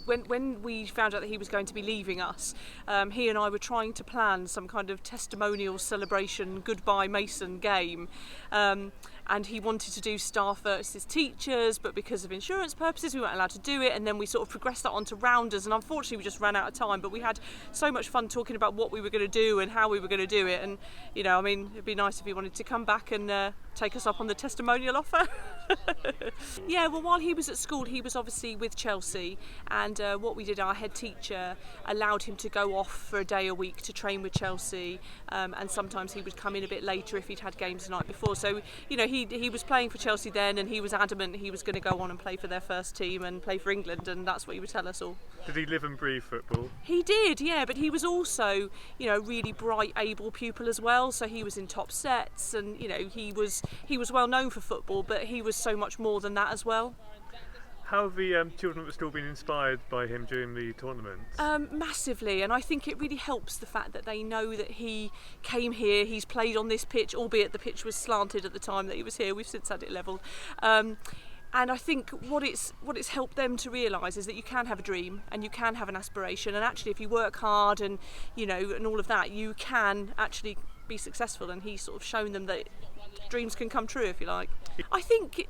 When we found out that he was going to be leaving us, he and I were trying to plan some kind of testimonial celebration goodbye Mason game, and he wanted to do staff versus teachers, but because of insurance purposes we weren't allowed to do it, and then we sort of progressed that onto rounders, and unfortunately we just ran out of time, but we had so much fun talking about what we were going to do and how we were going to do it, and I mean, it'd be nice if he wanted to come back and take us up on the testimonial offer. Yeah, well, while he was at school he was obviously with Chelsea, and what we did, our head teacher allowed him to go off for a day a week to train with Chelsea, and sometimes he would come in a bit later if he'd had games the night before. So he was playing for Chelsea then, and he was adamant he was going to go on and play for their first team and play for England, and that's what he would tell us all. Did he live and breathe football? He did, yeah, but he was also a really bright, able pupil as well, so he was in top sets, and he was well known for football, but he was so much more than that as well. How have the children at the school been inspired by him during the tournament? Massively, and I think it really helps the fact that they know that he came here, he's played on this pitch, albeit the pitch was slanted at the time that he was here, we've since had it levelled. And I think what it's helped them to realise is that you can have a dream and you can have an aspiration, and actually if you work hard and and all of that, you can actually be successful, and he's sort of shown them that dreams can come true, if you like. I think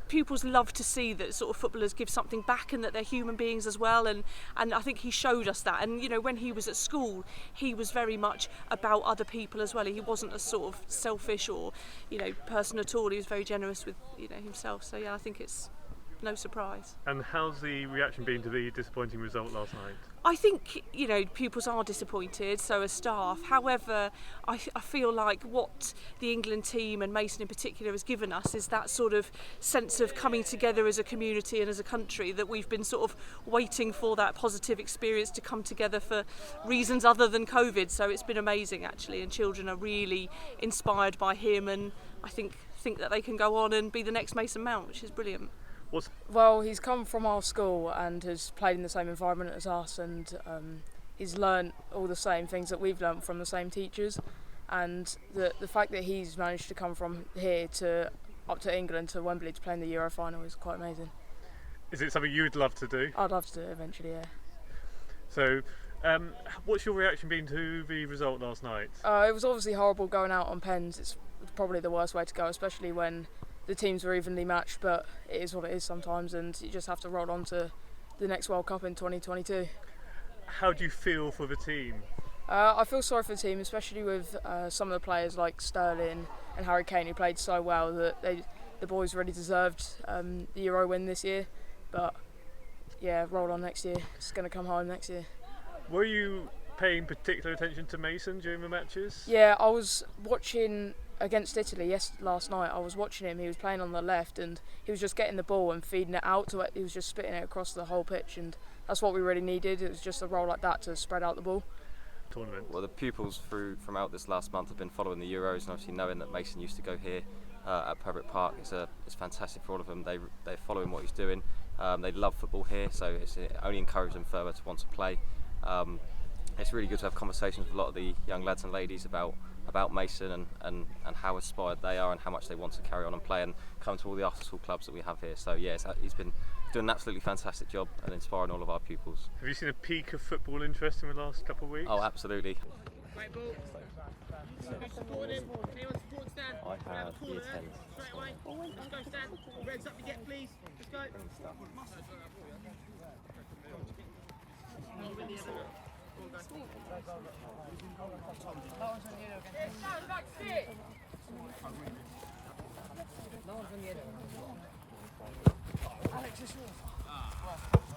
pupils love to see that sort of footballers give something back and that they're human beings as well, and I think he showed us that. And when he was at school he was very much about other people as well. He wasn't a sort of selfish or person at all. He was very generous with himself, so yeah, I think it's no surprise. And how's the reaction been to the disappointing result last night? I think pupils are disappointed, so are staff. However, I feel like what the England team and Mason in particular has given us is that sort of sense of coming together as a community and as a country, that we've been sort of waiting for that positive experience to come together for reasons other than COVID. So it's been amazing actually, and children are really inspired by him, and I think that they can go on and be the next Mason Mount, which is brilliant. Well, he's come from our school and has played in the same environment as us, and he's learnt all the same things that we've learnt from the same teachers, and the fact that he's managed to come from here to up to England to Wembley to play in the Euro final is quite amazing. Is it something you'd love to do? I'd love to do it eventually, yeah. So what's your reaction been to the result last night? It was obviously horrible going out on pens. It's probably the worst way to go, especially when the teams were evenly matched, but it is what it is sometimes, and you just have to roll on to the next World Cup in 2022. How do you feel for the team? I feel sorry for the team, especially with some of the players like Sterling and Harry Kane, who played so well that the boys really deserved the Euro win this year. But yeah, roll on next year. It's going to come home next year. Were you paying particular attention to Mason during the matches? Yeah, I was watching against Italy last night. I was watching him. He was playing on the left, and he was just getting the ball and feeding it out. He was just spitting it across the whole pitch, and that's what we really needed. It was just a role like that to spread out the ball. Tournament. Well, the pupils from out this last month have been following the Euros, and obviously knowing that Mason used to go here at Purbrook Park, it's fantastic for all of them. They're following what he's doing. They love football here, so it only encourages them further to want to play. It's really good to have conversations with a lot of the young lads and ladies about Mason and how inspired they are and how much they want to carry on and play and come to all the after school clubs that we have here. So yeah, he's been doing an absolutely fantastic job and inspiring all of our pupils. Have you seen a peak of football interest in the last couple of weeks? Oh, absolutely. Great ball. Who's supporting him? Anyone support Stan? I have year 10. Straight away. Let's go, Stan. Reds up you get, please. Let's go. Alex, it's yours.